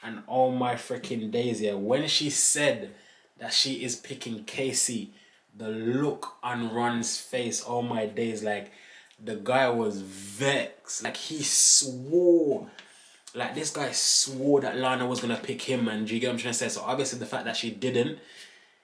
And oh my freaking days, yeah, when she said that she is picking CASY, the look on Ron's face, oh my days, like the guy was vexed. Like he swore, like this guy swore that Lana was gonna pick him, man. Do you get what I'm trying to say? So obviously the fact that she didn't,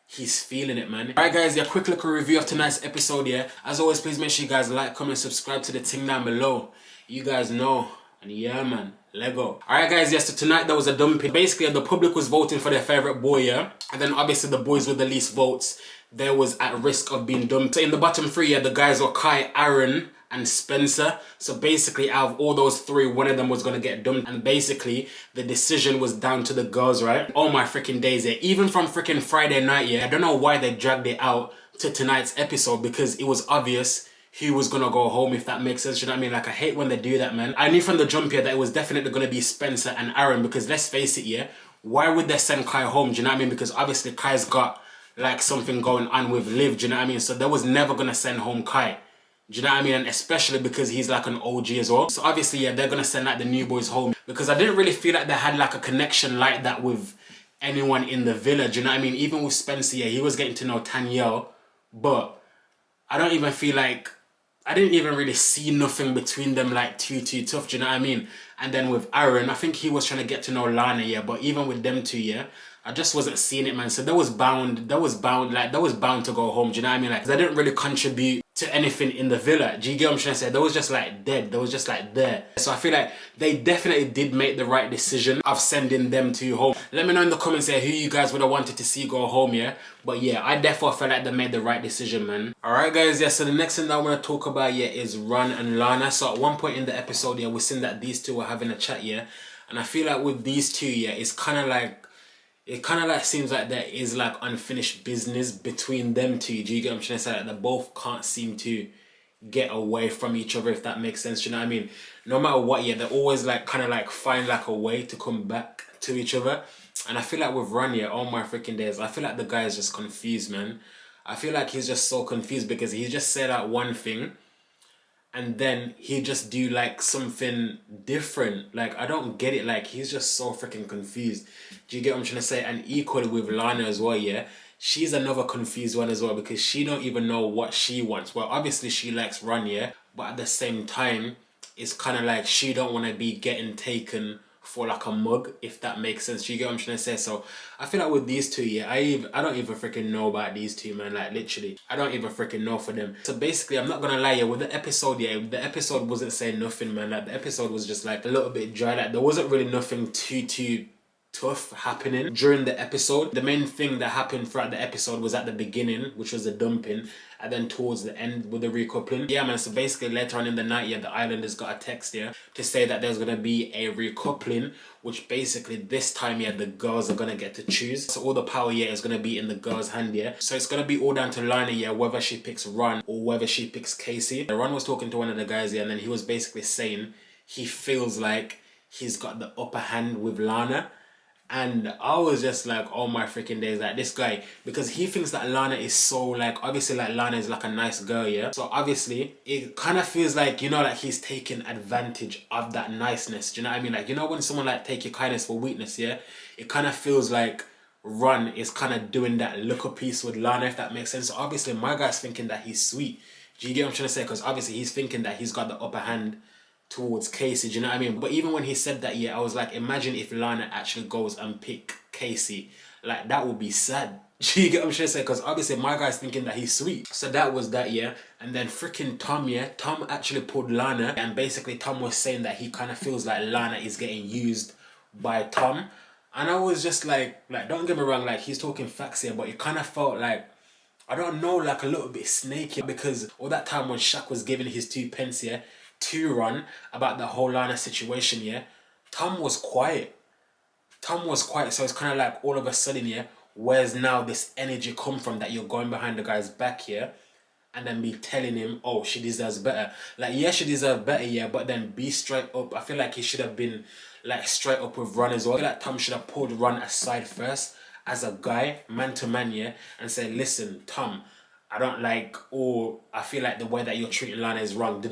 he's feeling it, man. Alright guys, yeah, quick little review of tonight's episode, yeah. As always, please make sure you guys like, comment, subscribe to the thing down below. You guys know. And yeah, man, Lego. Alright guys, yes, so tonight there was a dumping. Basically, the public was voting for their favourite boy, yeah. And then obviously the boys with the least votes, they was at risk of being dumped. So in the bottom three, yeah, the guys were Kai, Aaron, and Spencer. So basically, out of all those three, one of them was gonna get dumped. And basically, the decision was down to the girls, right? Oh my freaking days, yeah. Even from freaking Friday night, yeah. I don't know why they dragged it out to tonight's episode, because it was obvious who was gonna go home, if that makes sense. You know what I mean? Like, I hate when they do that, man. I knew from the jump here that it was definitely gonna be Spencer and Aaron, because let's face it, yeah, why would they send Kai home? Do you know what I mean? Because obviously Kai's got like something going on with Liv, do you know what I mean? So they was never gonna send home Kai. Do you know what I mean? And especially because he's like an OG as well. So obviously, yeah, they're gonna send like the new boys home, because I didn't really feel like they had like a connection like that with anyone in the village. You know what I mean? Even with Spencer, yeah, he was getting to know Tanyel, but I don't even feel like, I didn't even really see nothing between them like too tough, do you know what I mean? And then with Aaron, I think he was trying to get to know Lana, yeah, but even with them two, yeah, I just wasn't seeing it, man. So that was bound to go home, do you know what I mean? Like, they didn't really contribute to anything in the villa. Do you get what I'm trying to say? They was just like dead. They was just like there. So I feel like they definitely did make the right decision of sending them to home. Let me know in the comments here who you guys would have wanted to see go home, yeah? But yeah, I definitely felt like they made the right decision, man. Alright guys, yeah, so the next thing that I want to talk about, yeah, is Ron and Lana. So at one point in the episode, yeah, we're seeing that these two were having a chat, yeah? And I feel like with these two, yeah, it's kind of like, it kind of like seems like there is like unfinished business between them two. Do you get what I'm trying to say? Like they both can't seem to get away from each other, if that makes sense. Do you know what I mean? No matter what, yeah, they always like kind of like find like a way to come back to each other. And I feel like with Ron, yeah, oh my freaking days, I feel like the guy is just confused, man. I feel like he's just so confused, because he just said that one thing and then he just do like something different. Like, I don't get it. Like, he's just so freaking confused. Do you get what I'm trying to say? And equally with Lana as well, yeah, she's another confused one as well, because she don't even know what she wants. Well, obviously she likes Ron, yeah, but at the same time, it's kind of like she don't want to be getting taken for like a mug, if that makes sense. Do you get what I'm trying to say? So I feel like with these two, yeah, I don't even freaking know about these two, man. Like, literally, I don't even freaking know for them. So basically, I'm not gonna lie, yeah, with the episode, yeah, the episode wasn't saying nothing, man. Like, the episode was just like a little bit dry. Like, there wasn't really nothing too tough happening during the episode. The main thing that happened throughout the episode was at the beginning, which was the dumping, and then towards the end with the recoupling. Yeah, man, so basically later on in the night, yeah, the Islanders got a text, yeah, to say that there's gonna be a recoupling, which basically this time, yeah, the girls are gonna get to choose. So all the power, yeah, is gonna be in the girls' hand, yeah. So it's gonna be all down to Lana, yeah, whether she picks Ron or whether she picks CASY. Ron was talking to one of the guys, yeah, and then he was basically saying he feels like he's got the upper hand with Lana. And I was just like, oh my freaking days, like this guy, because he thinks that Lana is so like, obviously like Lana is like a nice girl, yeah? So obviously it kind of feels like, you know, like he's taking advantage of that niceness. Do you know what I mean? Like, you know when someone like take your kindness for weakness, yeah? It kind of feels like Ron is kind of doing that look piece with Lana, if that makes sense. So obviously my guy's thinking that he's sweet. Do you get what I'm trying to say? Because obviously he's thinking that he's got the upper hand towards CASY, do you know what I mean? But even when he said that, yeah, I was like, imagine if Lana actually goes and pick CASY. Like, that would be sad. Do you get what I'm trying to say? Because obviously my guy's thinking that he's sweet. So that was that, yeah. And then freaking Tom, yeah, Tom actually pulled Lana, and basically Tom was saying that he kind of feels like Lana is getting used by Tom. And I was just like, don't get me wrong, like, he's talking facts here, but it kind of felt like, I don't know, like a little bit snaky, because all that time when Shaq was giving his 2 pence, yeah, to Ron about the whole Lana situation, yeah, Tom was quiet. Tom was quiet, so it's kind of like all of a sudden, yeah, where's now this energy come from that you're going behind the guy's back here and then be telling him, oh, she deserves better. Like, yeah, she deserves better, yeah, but then be straight up. I feel like he should have been like straight up with Ron as well. I feel like Tom should have pulled Ron aside first as a guy, man to man, yeah, and say, listen, Tom, I don't like, or I feel like the way that you're treating Lana is wrong.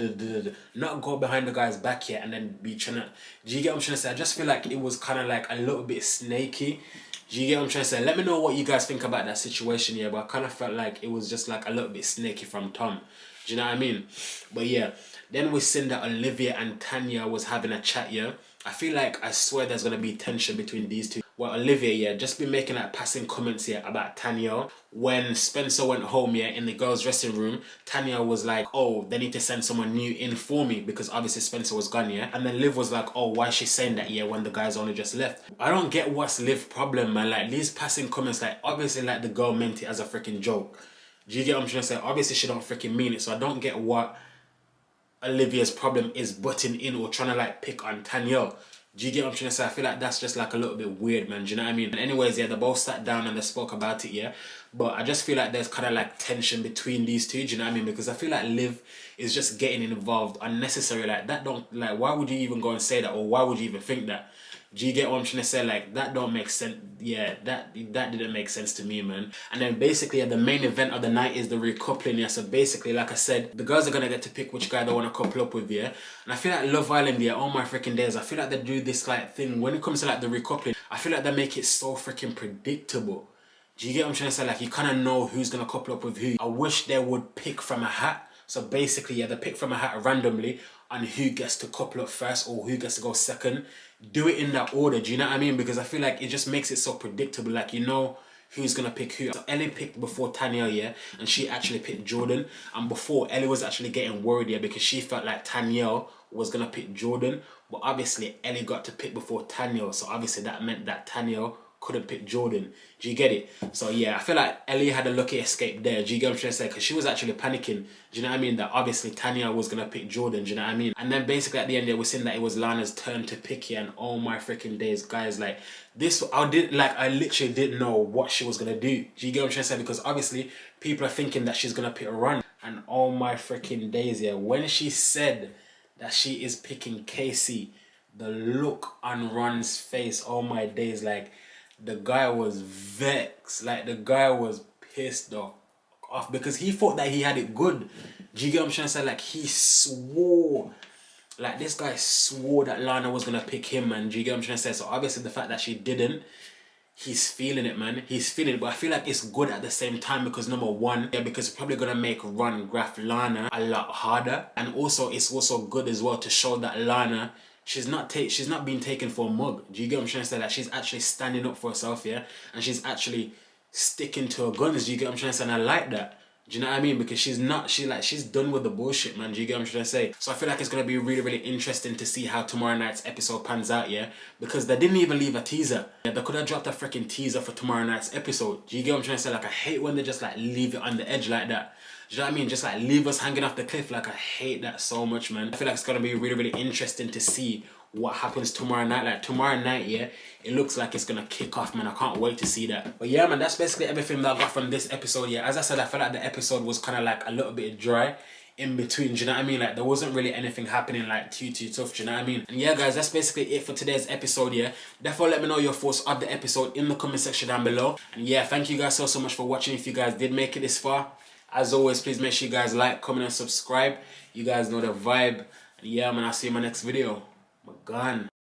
Not go behind the guy's back here and then be trying to. Do you get what I'm trying to say? I just feel like it was kind of like a little bit snaky. Do you get what I'm trying to say? Let me know what you guys think about that situation here. But I kind of felt like it was just like a little bit snaky from Tom. Do you know what I mean? But yeah, then we seen that Olivia and Tanya was having a chat, yeah. I feel like, I swear there's gonna be tension between these two. Well, Olivia, yeah, just been making like passing comments here about Tanya. When Spencer went home, yeah, in the girls' dressing room, Tanya was like, oh, they need to send someone new in for me because obviously Spencer was gone, yeah. And then Liv was like, oh, why is she saying that, yeah, when the guys only just left? I don't get what's Liv's problem, man. Like, these passing comments, like, obviously, like, the girl meant it as a freaking joke. Do you get what I'm trying to say? Obviously, she don't freaking mean it, so I don't get what Olivia's problem is butting in or trying to like pick on Tanya. Do you get what I'm trying to say? I feel like that's just like a little bit weird, man. Do you know what I mean? And anyways, yeah, they both sat down and they spoke about it, yeah. But I just feel like there's kind of like tension between these two. Do you know what I mean? Because I feel like Liv is just getting involved unnecessarily. Like that don't, like, why would you even go and say that, or why would you even think that? Do you get what I'm trying to say? Like, that don't make sense. Yeah, that didn't make sense to me, man. And then basically, yeah, the main event of the night is the recoupling, yeah. So basically, like I said, the girls are gonna get to pick which guy they want to couple up with, yeah. And I feel like Love Island, yeah, oh my freaking days, I feel like they do this like thing when it comes to like the recoupling. I feel like they make it so freaking predictable. Do you get what I'm trying to say? Like, you kind of know who's gonna couple up with who. I wish they would pick from a hat. So basically, yeah, they pick from a hat randomly on who gets to couple up first or who gets to go second. Do it in that order, do you know what I mean? Because I feel like it just makes it so predictable. Like, you know who's gonna pick who. So Ellie picked before Tanya, yeah, and she actually picked Jordan. And before, Ellie was actually getting worried, yeah, because she felt like Tanya was gonna pick Jordan. But obviously, Ellie got to pick before Tanya, so obviously that meant that Tanya couldn't pick Jordan. Do you get it? So yeah, I feel like Ellie had a lucky escape there. Do you get what I'm trying to say? Because she was actually panicking. Do you know what I mean? That obviously Tanya was gonna pick Jordan. Do you know what I mean? And then basically at the end, they were saying that it was Lana's turn to pick here, and oh my freaking days, guys! Like this, I literally didn't know what she was gonna do. Do you get what I'm trying to say? Because obviously people are thinking that she's gonna pick Ron, and oh my freaking days, yeah, when she said that she is picking CASY, the look on Ron's face, oh my days, like. The guy was vexed, like the guy was pissed off because he thought that he had it good. Do you get what I'm trying to say? Like he swore, like this guy swore that Lana was gonna pick him, man. Do you get what I'm trying to say? So obviously the fact that she didn't, he's feeling it, man. He's feeling it, but I feel like it's good at the same time because number one, yeah, because it's probably gonna make Ron graph Lana a lot harder, and also it's also good as well to show that Lana. She's not being taken for a mug. Do you get what I'm trying to say? That she's actually standing up for herself, yeah? And she's actually sticking to her guns. Do you get what I'm trying to say? And I like that. Do you know what I mean? Because she's done with the bullshit, man. Do you get what I'm trying to say? So I feel like it's going to be really, really interesting to see how tomorrow night's episode pans out, yeah? Because they didn't even leave a teaser. Yeah, they could have dropped a freaking teaser for tomorrow night's episode. Do you get what I'm trying to say? Like, I hate when they just, like, leave it on the edge like that. Do you know what I mean? Just like leave us hanging off the cliff. Like I hate that so much, man. I feel like it's gonna be really, really interesting to see what happens tomorrow night. Like tomorrow night, yeah, it looks like it's gonna kick off, man. I can't wait to see that. But yeah, man, that's basically everything that I got from this episode. Yeah, as I said, I felt like the episode was kind of like a little bit dry in between. Do you know what I mean? Like there wasn't really anything happening like too tough. Do you know what I mean? And yeah, guys, that's basically it for today's episode. Yeah, definitely let me know your thoughts of the episode in the comment section down below. And yeah, thank you guys so much for watching. If you guys did make it this far. As always, please make sure you guys like, comment, and subscribe. You guys know the vibe. And yeah, man, I'll see you in my next video. I'm gone.